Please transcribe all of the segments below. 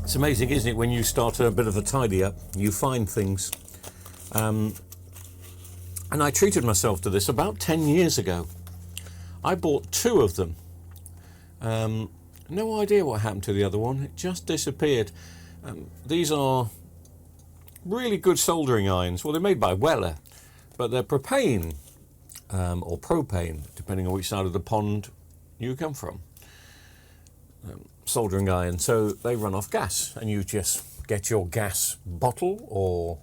It's amazing, isn't it, when you start a bit of a tidy up, you find things. And I treated myself to this about 10 years ago. I bought 2 of them. No idea what happened to the other one. It just disappeared. These are really good soldering irons. Well, they're made by Weller, but they're propane or propane, depending on which side of the pond you come from. Soldering iron, so they run off gas, and you just get your gas bottle or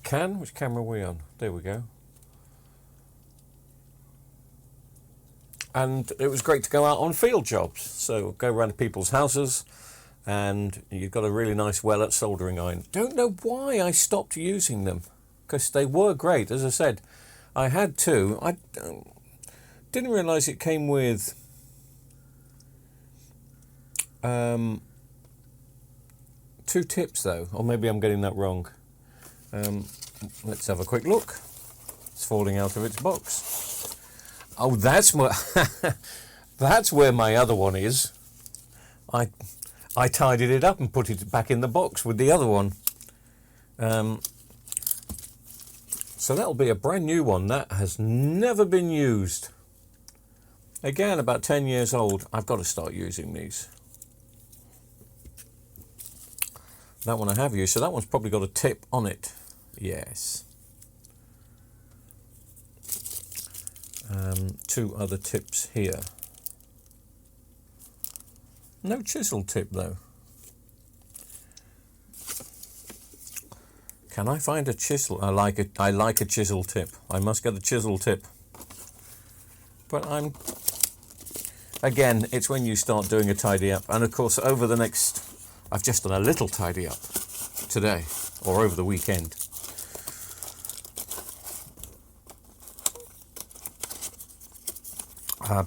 can. Which camera are we on? There we go. And it was great to go out on field jobs, so go around to people's houses, and you've got a really nice Weller soldering iron. Don't know why I stopped using them, because they were great. As I said, I had 2. I didn't realise it came with 2 tips though, or maybe I'm getting that wrong. Let's have a quick look. It's falling out of its box. Oh, that's where my other one is. I tidied it up and put it back in the box with the other one. So that'll be a brand new one that has never been used. Again, about 10 years old. I've got to start using these. That one I have used, so that one's probably got a tip on it. Yes. 2 other tips here. No chisel tip though. Can I find a chisel? I like a chisel tip. I must get a chisel tip. But again, it's when you start doing a tidy up, and of course over the next, I've just done a little tidy up today or over the weekend.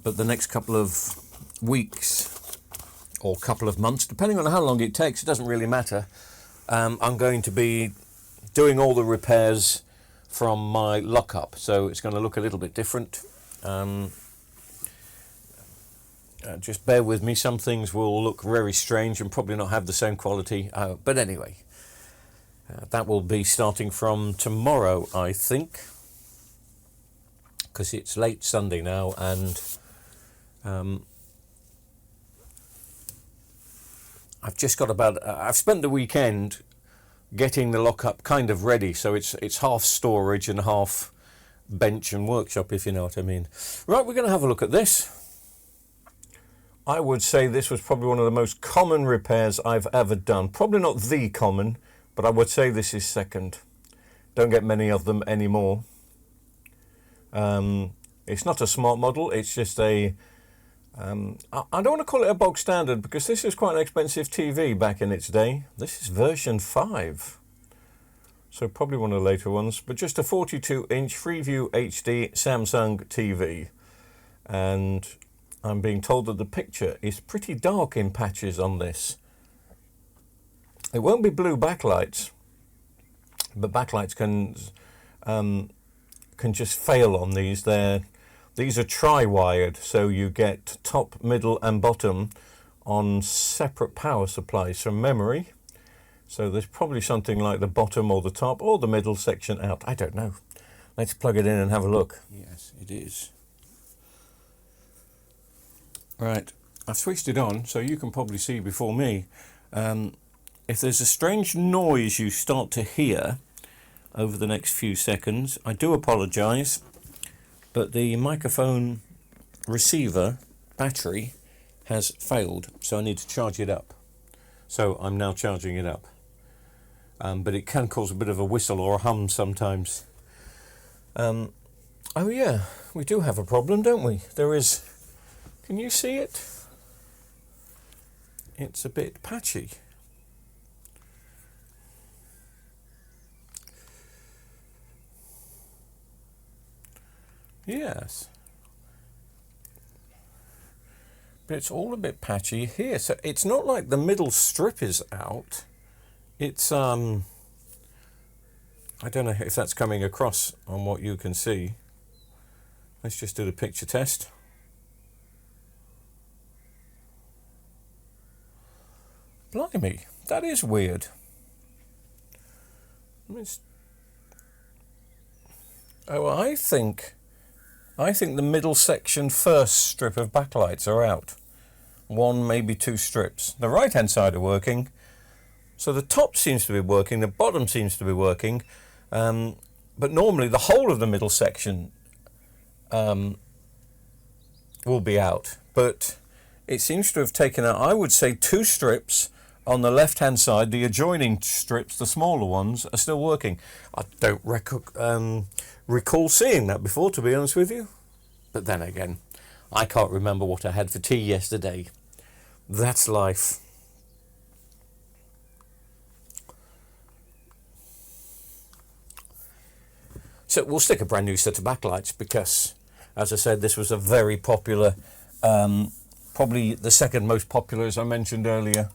But the next couple of weeks or couple of months, depending on how long it takes, it doesn't really matter. I'm going to be doing all the repairs from my lockup, so it's going to look a little bit different. Just bear with me, some things will look very strange and probably not have the same quality, but anyway, that will be starting from tomorrow, I think, because it's late Sunday now, and I've just got I've spent the weekend getting the lockup kind of ready, so it's half storage and half bench and workshop, if you know what I mean. Right, we're going to have a look at this. I would say this was probably one of the most common repairs I've ever done. Probably not the common, but I would say this is second. Don't get many of them anymore. It's not a smart model, it's just a I don't want to call it a bog standard, because this is quite an expensive TV back in its day. This is version 5, so probably one of the later ones, but just a 42-inch Freeview HD Samsung TV. And I'm being told that the picture is pretty dark in patches on this. It won't be blue backlights, but backlights can just fail on these. These are tri-wired, so you get top, middle and bottom on separate power supplies from memory. So there's probably something like the bottom or the top or the middle section out. I don't know. Let's plug it in and have a look. Yes, it is. Right, I've switched it on, so you can probably see before me. If there's a strange noise you start to hear over the next few seconds, I do apologise, but the microphone receiver battery has failed, so I need to charge it up. So I'm now charging it up. But it can cause a bit of a whistle or a hum sometimes. Oh yeah, we do have a problem, don't we? There is. Can you see it? It's a bit patchy. Yes. But it's all a bit patchy here. So it's not like the middle strip is out. It's I don't know if that's coming across on what you can see. Let's just do the picture test. Blimey, that is weird. Oh, I think the middle section first strip of backlights are out. One, maybe two strips. The right hand side are working. So the top seems to be working, the bottom seems to be working. But normally the whole of the middle section will be out. But it seems to have taken out, I would say, two strips on the left hand side. The adjoining strips, the smaller ones, are still working. I don't recall seeing that before, to be honest with you. But then again, I can't remember what I had for tea yesterday. That's life. So we'll stick a brand new set of backlights because, as I said, this was a very popular, probably the second most popular, as I mentioned earlier,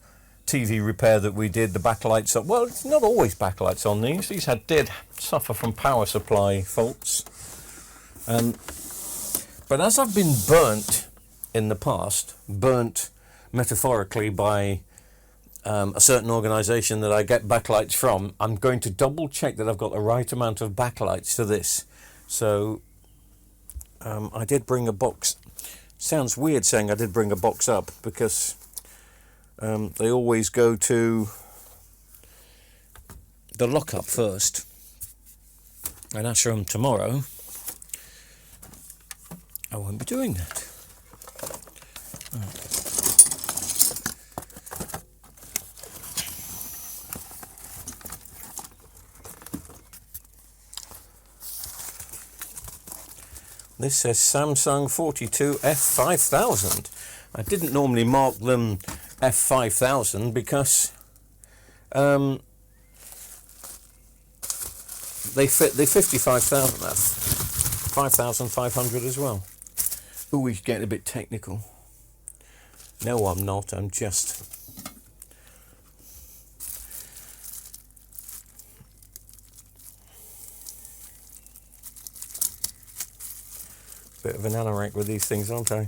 TV repair that we did. The backlights, well, it's not always backlights on these. These did suffer from power supply faults. But as I've been burnt in the past, burnt metaphorically by a certain organisation that I get backlights from, I'm going to double check that I've got the right amount of backlights to this. So I did bring a box. Sounds weird saying I did bring a box up because they always go to the lockup first. And as from tomorrow, I won't be doing that. Right. This says Samsung 42F5000. I didn't normally mark them F5000 because they fit the 55,000. That's 5,500 as well. Ooh, we're getting a bit technical. No, I'm not. I'm just... bit of an anorak with these things, aren't I?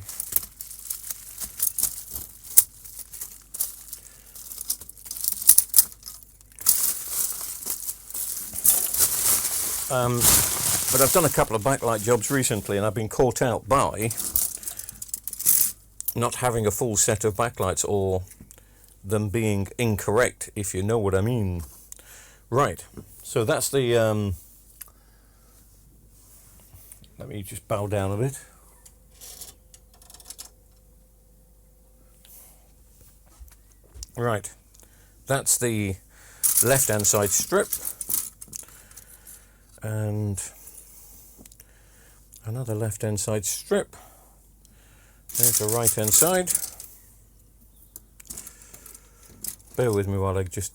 But I've done a couple of backlight jobs recently and I've been caught out by not having a full set of backlights or them being incorrect, if you know what I mean. Right, so that's the... let me just bow down a bit. Right, that's the left-hand side strip. And another left-hand side strip. There's the right-hand side. Bear with me while I just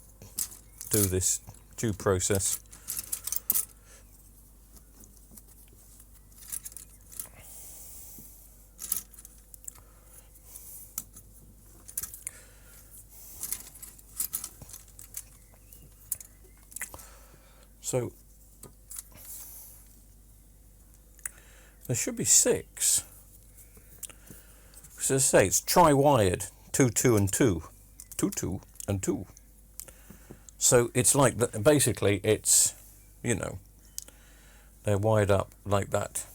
do this due process. So there should be 6. As I say, it's tri-wired, 2, 2 and 2. 2, 2 and 2. So it's like, basically it's, you know, they're wired up like that.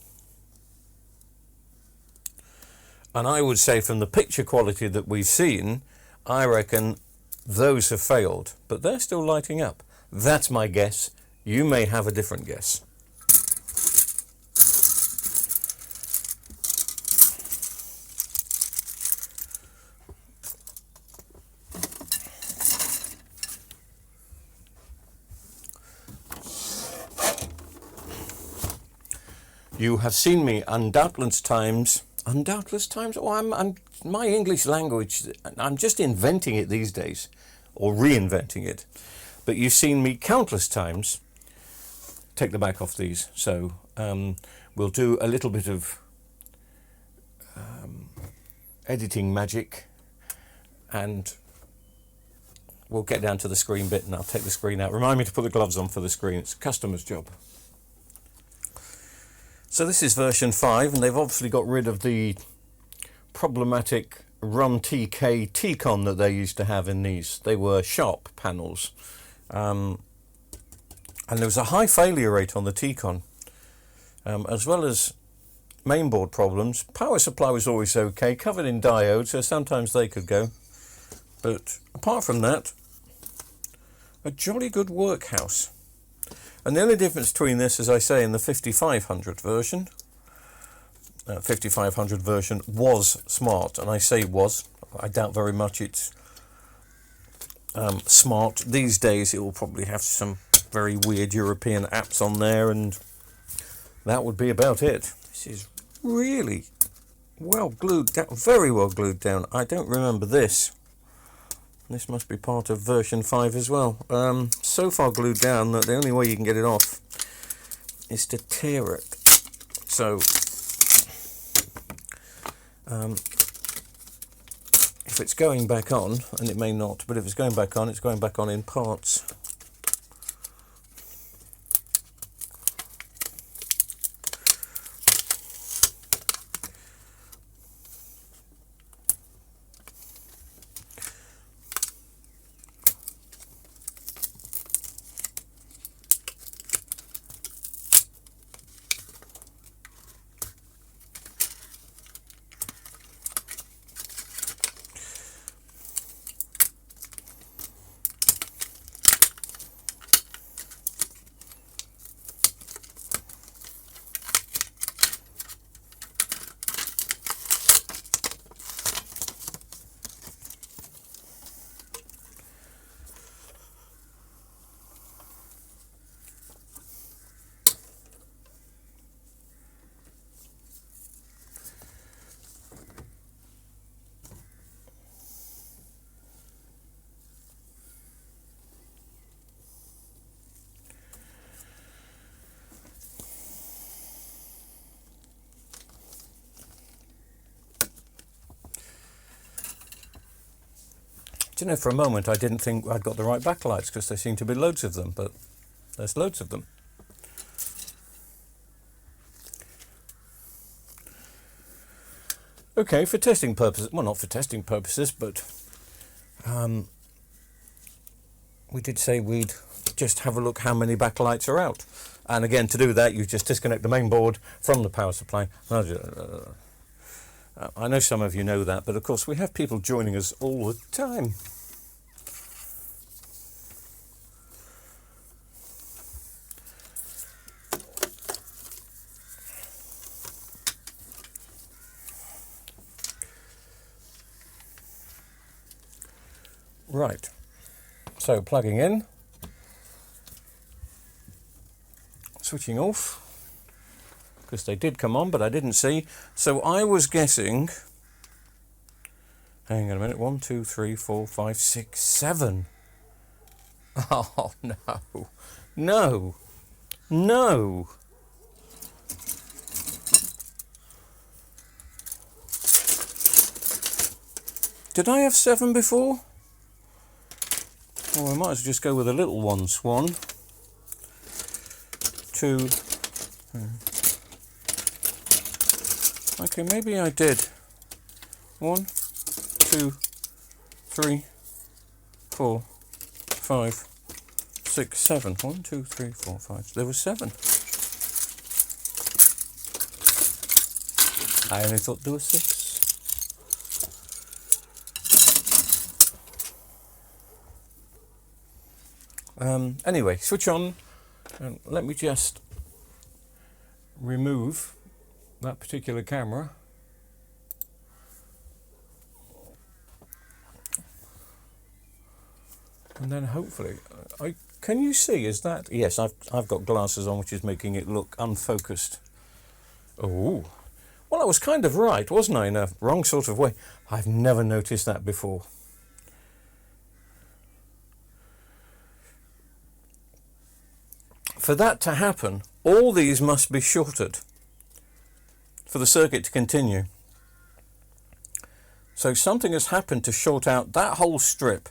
And I would say from the picture quality that we've seen, I reckon those have failed, but they're still lighting up. That's my guess. You may have a different guess. You have seen me undoubtless times. Oh, my English language, I'm just inventing it these days, or reinventing it. But you've seen me countless times take the back off these. So we'll do a little bit of editing magic, and we'll get down to the screen bit, and I'll take the screen out. Remind me to put the gloves on for the screen. It's a customer's job. So this is version 5, and they've obviously got rid of the problematic Rum TK T-Con that they used to have in these. They were sharp panels. And there was a high failure rate on the T-Con, as well as mainboard problems. Power supply was always okay, covered in diodes, so sometimes they could go. But apart from that, a jolly good workhouse. And the only difference between this, as I say, and the 5500 version, 5500 version was smart, and I say was, I doubt very much it's smart. These days it will probably have some very weird European apps on there, and that would be about it. This is really well glued down, very well glued down. I don't remember this. This must be part of version 5 as well. So far glued down that the only way you can get it off is to tear it. So if it's going back on, and it may not, but if it's going back on, it's going back on in parts. Do you know, for a moment I didn't think I'd got the right backlights because there seem to be loads of them, but there's loads of them. Okay, for testing purposes, well, not for testing purposes, but we did say we'd just have a look how many backlights are out. And again, to do that, you just disconnect the main board from the power supply. I know some of you know that, but of course we have people joining us all the time. Right, so plugging in, switching off, because they did come on, but I didn't see. So I was guessing, hang on a minute, 1, 2, 3, 4, 5, 6, 7. Oh, no, no, no. Did I have 7 before? Well, I might as well just go with the little ones. 1, 2, okay, maybe I did. 1, 2, 3, 4, 5, 6, 7. 1, 2, 3, 4, 5. There was 7. I only thought there was 6. Anyway, switch on, and let me just remove that particular camera. And then hopefully, can you see, is that, yes, I've got glasses on, which is making it look unfocused. Oh, well, I was kind of right, wasn't I, in a wrong sort of way? I've never noticed that before. For that to happen, all these must be shorted for the circuit to continue. So something has happened to short out that whole strip,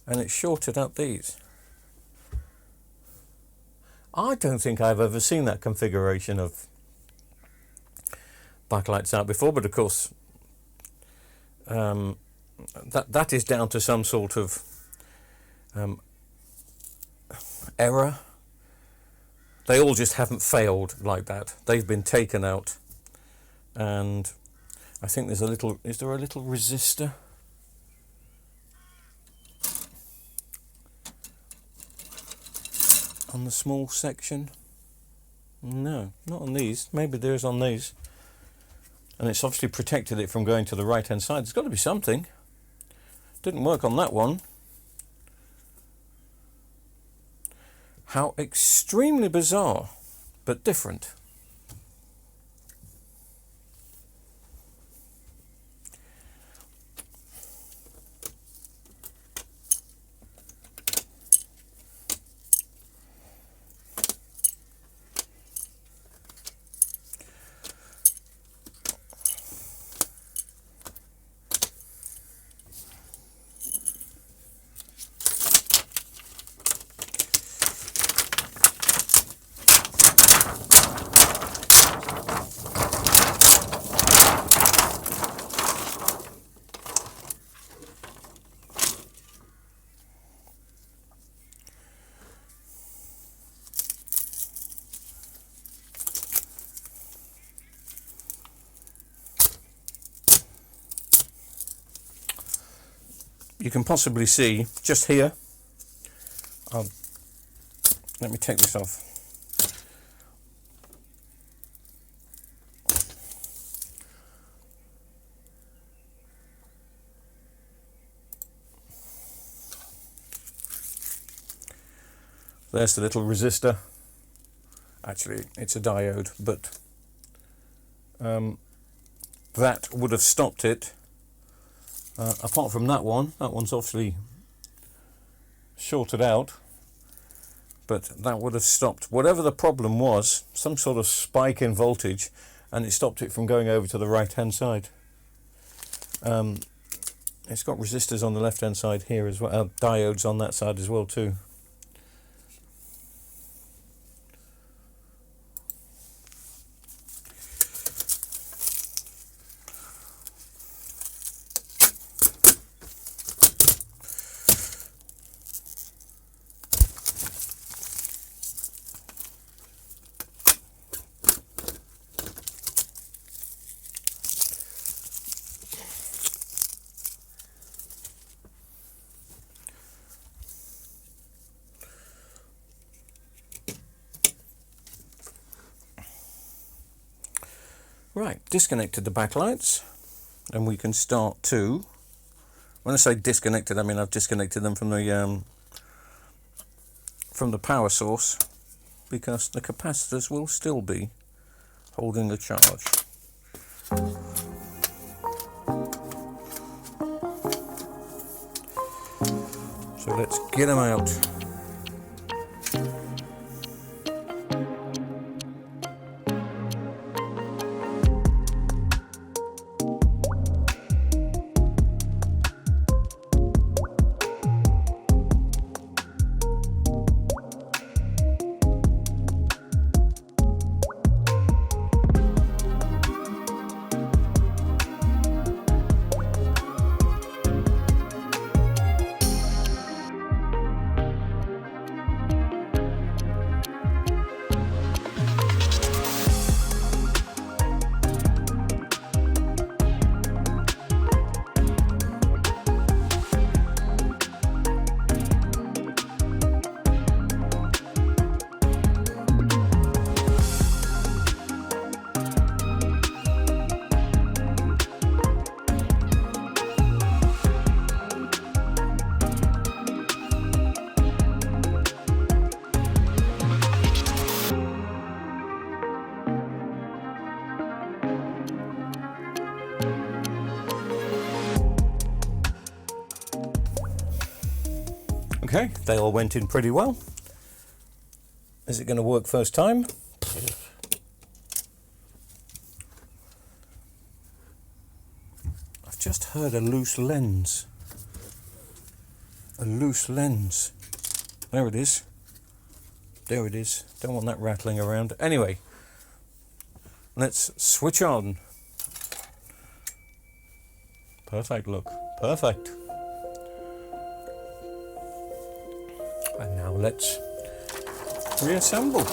and it's shorted out these. I don't think I've ever seen that configuration of backlights out before, but of course that is down to some sort of error. They all just haven't failed like that. They've been taken out, and I think there's a little, is there a little resistor? On the small section? No, not on these. Maybe there is on these. And it's obviously protected it from going to the right hand side. There's got to be something. Didn't work on that one. How extremely bizarre, but different. You can possibly see just here, let me take this off. There's the little resistor. Actually, it's a diode, but that would have stopped it. Apart from that one's obviously shorted out, but that would have stopped whatever the problem was, some sort of spike in voltage, and it stopped it from going over to the right hand side. It's got resistors on the left hand side here as well, diodes on that side as well too. Right, disconnected the backlights, and we can start to, when I say disconnected, I mean I've disconnected them from the power source, because the capacitors will still be holding the charge. So let's get them out. Okay, they all went in pretty well. Is it going to work first time? I've just heard a loose lens. A loose lens. There it is. There it is. Don't want that rattling around. Anyway, let's switch on. Perfect look. Perfect. And now let's reassemble.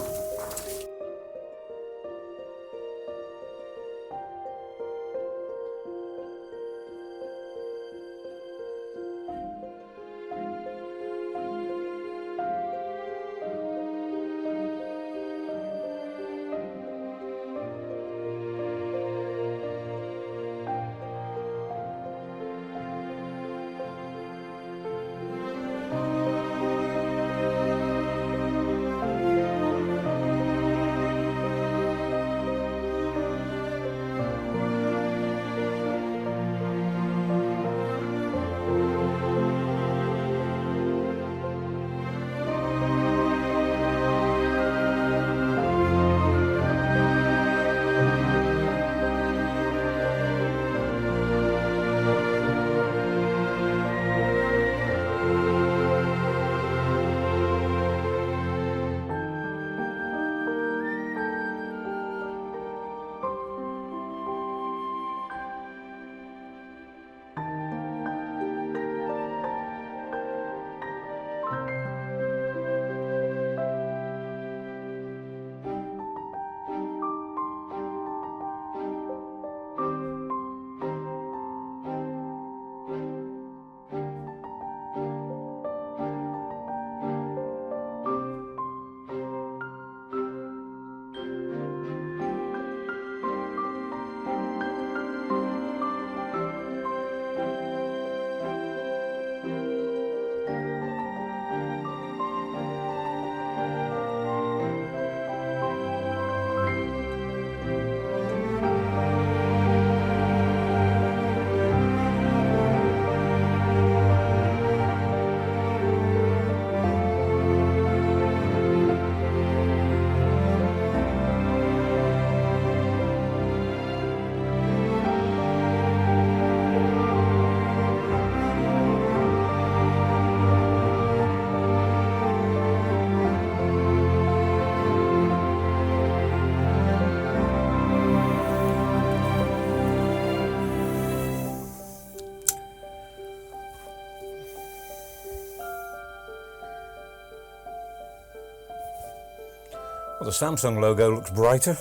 Well, the Samsung logo looks brighter.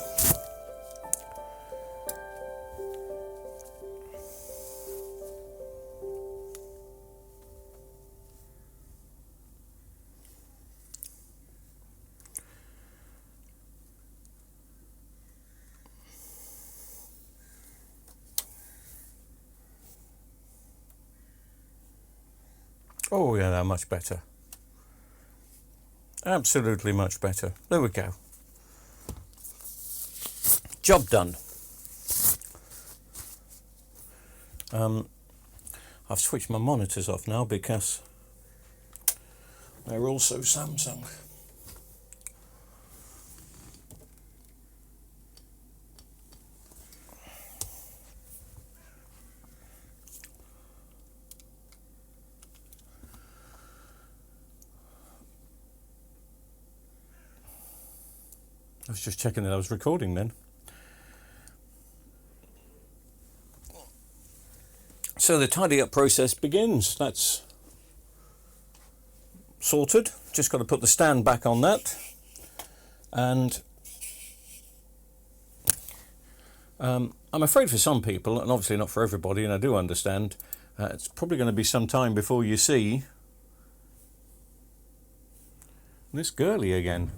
Oh yeah, they're much better. Absolutely much better. There we go. Job done. I've switched my monitors off now because they're also Samsung. I was just checking that I was recording then. So the tidy up process begins. That's sorted. Just got to put the stand back on that. And I'm afraid for some people, and obviously not for everybody, and I do understand, it's probably going to be some time before you see this girly again.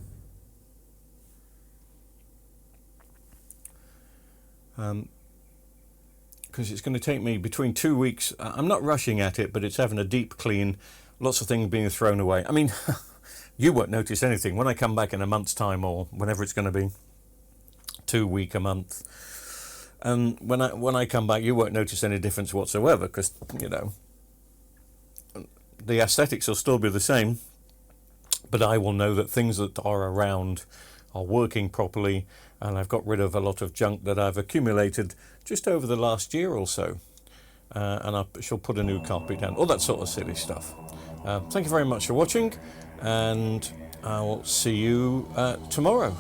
Because it's going to take me between 2 weeks. I'm not rushing at it, but it's having a deep clean, lots of things being thrown away. I mean, you won't notice anything when I come back in a month's time, or whenever it's going to be, 2 week, a month. And when I come back, you won't notice any difference whatsoever, because, you know, the aesthetics will still be the same, but I will know that things that are around are working properly, and I've got rid of a lot of junk that I've accumulated just over the last year or so, and I shall put a new carpet down, all that sort of silly stuff. Thank you very much for watching, and I'll see you tomorrow.